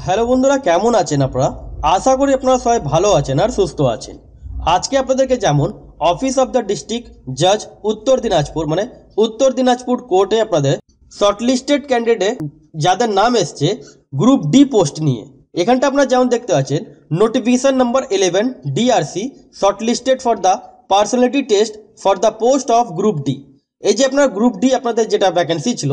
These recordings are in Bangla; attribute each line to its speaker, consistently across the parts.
Speaker 1: হ্যালো বন্ধুরা, কেমন আছেন আপনারা? আশা করি আপনারা সবাই ভালো আছেন আর সুস্থ আছেন। আজকে আপনাদেরকে যেমন অফিস অফ দ্য ডিস্ট্রিক্ট জাজ উত্তর দিনাজপুর উত্তর দিনাজপুর কোর্টে আপনাদের শর্টলিস্টেড ক্যান্ডিডেট যাদের নাম এসছে গ্রুপ ডি পোস্ট নিয়ে, এখানটা আপনারা যেমন দেখতে পাচ্ছেন notification number 11 DRC shortlisted for the personality test for the post of group D. এই যে আপনার গ্রুপ ডি আপনাদের যেটা ভ্যাকেন্সি ছিল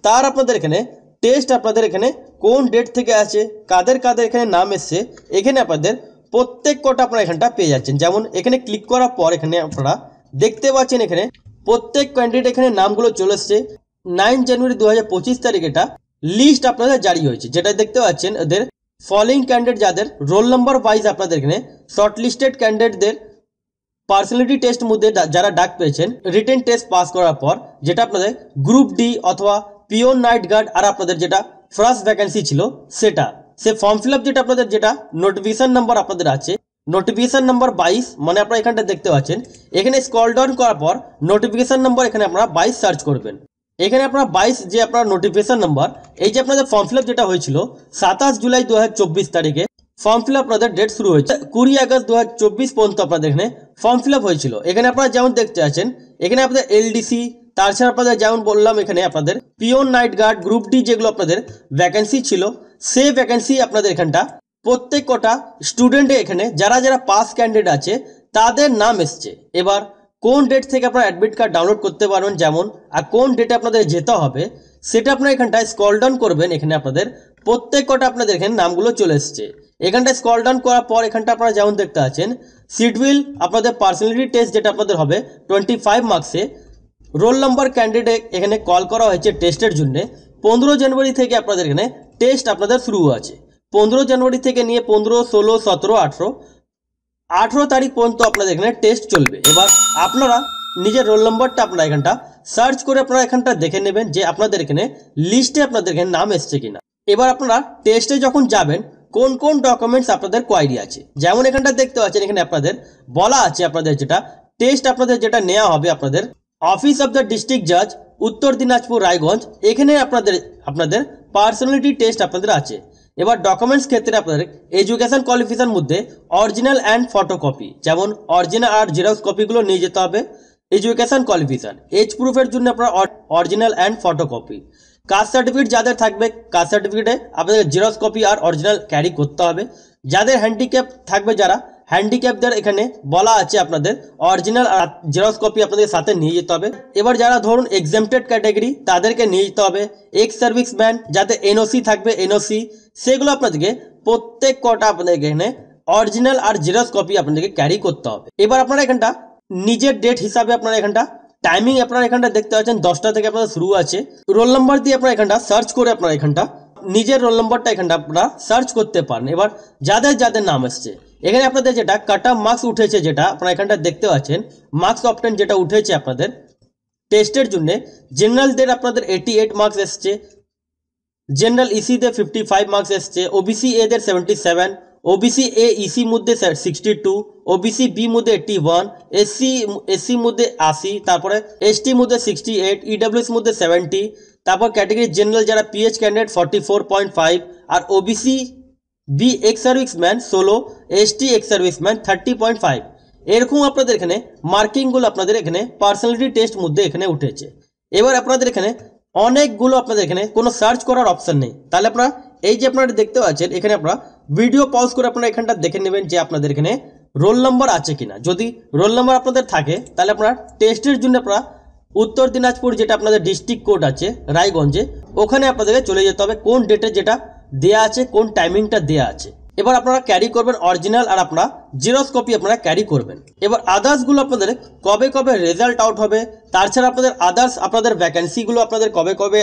Speaker 1: তার আপনাদের এখানে টেস্ট আপনাদের এখানে কোন ডেট থেকে আছে, কাদের কাদের এখানে নাম এসছে, এখানে আপনাদের প্রত্যেক কটা আপনারা এখানটা পেয়ে যাচ্ছেন। যেমন এখানে ক্লিক করার পর এখানে আপনারা দেখতে পাচ্ছেন এখানে প্রত্যেক ক্যান্ডিডেট এখানে নামগুলো চলে এসছে। 9 জানুয়ারি 2025 তারিখ এটা লিস্ট আপনাদের জারি হয়েছে, যেটা দেখতে পাচ্ছেন এদের ফলোইং ক্যান্ডিডেট যাদের রোল নাম্বার ওয়াইজ আপনাদের এখানে শর্টলিস্টেড ক্যান্ডিডেটদের পার্সোনালিটি টেস্ট মধ্যে যারা ডাক পেয়েছেন রিটেন টেস্ট পাস করার পর, যেটা আপনাদের গ্রুপ ডি অথবা পিওন নাইট গার্ড আর আপনাদের যেটা ফার্স্ট ভ্যাকেন্সি ছিল সেটা সে ফর্ম ফিল আপ যেটা আপনাদের যেটা নোটিফিকেশন নাম্বার আপনাদের আছে নোটিফিকেশন নাম্বার 22, মানে আপনারা এখানটা দেখতে পাচ্ছেন এখানে স্ক্রল ডাউন করার পর নোটিফিকেশন নাম্বার এখানে আপনারা 22 সার্চ করবেন। এখানে আপনারা 22 যে আপনার নোটিফিকেশন নাম্বার, এই যে আপনাদের ফর্ম ফিল আপ যেটা হয়েছিল 27 জুলাই 2024 তারিখে ফর্ম ফিল আপ আপনাদের ডেট শুরু হয়েছে, 20 আগস্ট 2024 পর্যন্ত আপনাদের এখানে ফর্ম ফিল আপ হয়েছিল। এখানে আপনারা যেমন দেখতে পাচ্ছেন এখানে আপনাদের এলডিসি, তাছাড়া আপনাদের যেমন বললাম এখানে আপনাদের peon night guard group D যেগুলো আপনাদের ভ্যাকেন্সি ছিল সেই ভ্যাকেন্সি আপনাদের এখানটা প্রত্যেক কটা স্টুডেন্টে এখানে যারা যারা পাস ক্যান্ডিডেট আছে তাদের নাম এসছে। এবার কোন ডেট থেকে আপনারা অ্যাডমিট কার্ড ডাউনলোড করতে পারবেন যেমন, আর কোন ডেটে আপনাদের যেতে হবে সেটা আপনারা এখানটায় স্ক্রল ডাউন করবেন। এখানে আপনাদের প্রত্যেক কটা আপনাদের এখানে নামগুলো চলে এসছে। এখানটায় স্ক্রল ডাউন করার পর এখানটা আপনারা যেমন দেখতে পাচ্ছেন শিডিউল আপনাদের পার্সোনালিটি টেস্ট যেটা আপনাদের হবে 25 মার্কসে রোল নাম্বার ক্যান্ডিডেট এখানে কল করা হয়েছে টেস্টের জন্য। 15 জানুয়ারি থেকে আপনাদের এখানে টেস্ট আপনাদের শুরু আছে। 15 জানুয়ারি থেকে নিয়ে 15, 16, 17, 18 তারিখ পর্যন্ত আপনাদের এখানে টেস্ট চলবে। এবার আপনারা নিজের রোল নাম্বারটা আপনারা এখানটা সার্চ করে আপনারা এখানটা দেখে নেবেন যে আপনাদের এখানে লিস্টে আপনাদের এখানে নাম এসছে কিনা। এবার আপনারা টেস্টে যখন যাবেন কোন কোন ডকুমেন্টস আপনাদের কোয়ারি আছে, যেমন এখানটা দেখতে পাচ্ছেন এখানে আপনাদের বলা আছে আপনাদের যেটা টেস্ট আপনাদের যেটা নেওয়া হবে আপনাদের অফিস অফ দ্য ডিস্ট্রিক্ট জাজ উত্তর দিনাজপুর রায়গঞ্জ, এখানে আপনাদের পার্সোনালিটি টেস্ট আপনাদের আছে। এবার ডকুমেন্টস ক্ষেত্রে আপনাদের এডুকেশন কোয়ালিফিকেশন মধ্যে অরিজিনাল অ্যান্ড ফটোকপি, যেমন অরিজিনাল আর জেরক্স কপিগুলো নিয়ে যেতে হবে। এডুকেশন কোয়ালিফিকেশন এজ প্রুফের জন্য আপনার original and photocopy. Caste certificate যাদের থাকবে কাস্ট সার্টিফিকেটে আপনাদের জেরক্স কপি আর অরিজিনাল ক্যারি করতে হবে। যাদের হ্যান্ডিক্যাপ থাকবে যারা হ্যান্ডিক্যাপদের এখানে বলা আছে আপনাদের অরিজিনাল আর জেরক্স কপি আপনাদের সাথে নিয়ে যেতে হবে। এবার যারা ধরুন এক্সামটেড ক্যাটাগরি তাদেরকে নিয়ে যেতে হবে। এক্স সার্ভিসম্যান যাদের এনওসি থাকবে এনওসি সেগুলো আপনাদেরকে প্রত্যেক কটা আপনাদেরকে এখানে অরিজিনাল আর জেরক্স কপি আপনাদেরকে ক্যারি করতে হবে। এবার আপনারা এখানটা নিজের ডেট হিসাবে আপনারা এখানটা টাইমিং আপনারা এখানটা দেখতে পাচ্ছেন 10টা থেকে আপনাদের শুরু আছে। রোল নাম্বার দিয়ে আপনারা এখানটা সার্চ করে আপনারা এখানটা নিজের রোল নাম্বারটা এখানটা আপনারা সার্চ করতে পারেন। এবার যাদের যাদের নাম এসছে এখানে আপনাদের যেটা কাট অফ মার্কস উঠেছে যেটা আপনারা এখানটা দেখতে পাচ্ছেন মার্কস অপটেন যেটা উঠেছে আপনাদের টেস্টের জন্য জেনারেলদের আপনাদের 88 মার্কস এসছে, জেনারেল ইসিদের 55 মার্কস এসছে, ওবিসি এদের 77, ওবিসি এ ইসি মধ্যে 62, ওবিসি বি মধ্যে 81, এসসি মধ্যে 80, তারপরে এসটি মধ্যে 68, ইডব্লিউএস মধ্যে 70, তারপর ক্যাটাগরি জেনারেল যারা পিএইচ ক্যান্ডিডেট 44.5 আর OBC B ex serviceman 16, ST ex serviceman 30.5। এরকম আপনাদের এখানে মার্কিংগুলো আপনাদের এখানে পার্সোনালিটি টেস্ট মধ্যে এখানে উঠেছে। এবার আপনাদের এখানে অনেকগুলো আপনাদের এখানে কোনো সার্চ করার অপশন নেই, তাহলে আপনারা এই যে আপনারা দেখতে পাচ্ছেন এখানে আপনারা ভিডিও পজ করে আপনারা এখানটা দেখে নেবেন যে আপনাদের এখানে রোল নাম্বার আছে কিনা। যদি রোল নাম্বার আপনাদের থাকে তাহলে আপনারা টেস্টের জন্য আপনারা উত্তর দিনাজপুর যেটা আপনাদের ডিস্ট্রিক্ট কোর্ট আছে রায়গঞ্জে ওখানে আপনাদেরকে চলে যেতে হবে কোন ডেটে যেটা দেয়া আছে কোন টাইমিংটা দেয়া আছে। এবার আপনারা ক্যারি করবেন অরিজিনাল আর আপনারা জেরক্স কপি আপনারা ক্যারি করবেন। এবার আদার্সগুলো আপনাদের কবে কবে রেজাল্ট আউট হবে, তাছাড়া আপনাদের আদার্স আপনাদের ভ্যাকেন্সিগুলো আপনাদের কবে কবে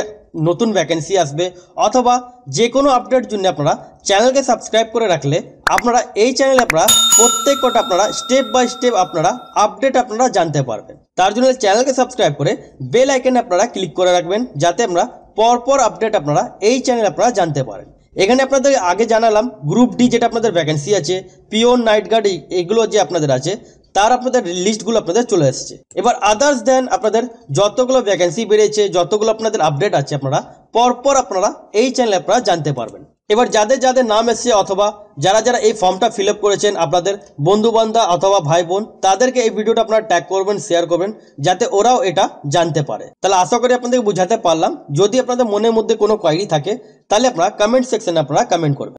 Speaker 1: নতুন ভ্যাকেন্সি আসবে অথবা যে কোনো আপডেটের জন্য আপনারা চ্যানেলকে সাবস্ক্রাইব করে রাখলে আপনারা এই চ্যানেলে আপনারা প্রত্যেক কটা আপনারা স্টেপ বাই স্টেপ আপনারা আপডেট আপনারা জানতে পারবেন। তার জন্য চ্যানেলকে সাবস্ক্রাইব করে বেল আইকনে আপনারা ক্লিক করে রাখবেন যাতে আমরা পরপর আপডেট আপনারা এই চ্যানেলে আপনারা জানতে পারেন। এখানে আপনাদের আগে জানালাম গ্রুপ ডি যেটা আপনাদের ভ্যাকেন্সি আছে, পিওন নাইট গার্ড এগুলো যে আপনাদের আছে তার আপনাদের লিস্টগুলো আপনাদের চলে এসেছে। এবার আদার্স দেন আপনাদের যতগুলো ভ্যাকেন্সি বেরিয়েছে যতগুলো আপনাদের আপডেট আছে আপনারা পরপর আপনারা এই চ্যানেলে আপনারা জানতে পারবেন। এবার যাদের যাদের নাম এসছে অথবা যারা যারা এই ফর্মটা ফিল আপ করেছেন আপনাদের বন্ধু বান্ধব অথবা ভাই বোন, তাদেরকে এই ভিডিওটা আপনারা ট্যাগ করবেন, শেয়ার করবেন, যাতে ওরাও এটা জানতে পারে। তাহলে আশা করি আপনাদের বুঝাতে পারলাম। যদি আপনাদের মনের মধ্যে কোনো কোয়ারি থাকে তাহলে আপনারা কমেন্ট সেকশনে আপনারা কমেন্ট করবেন।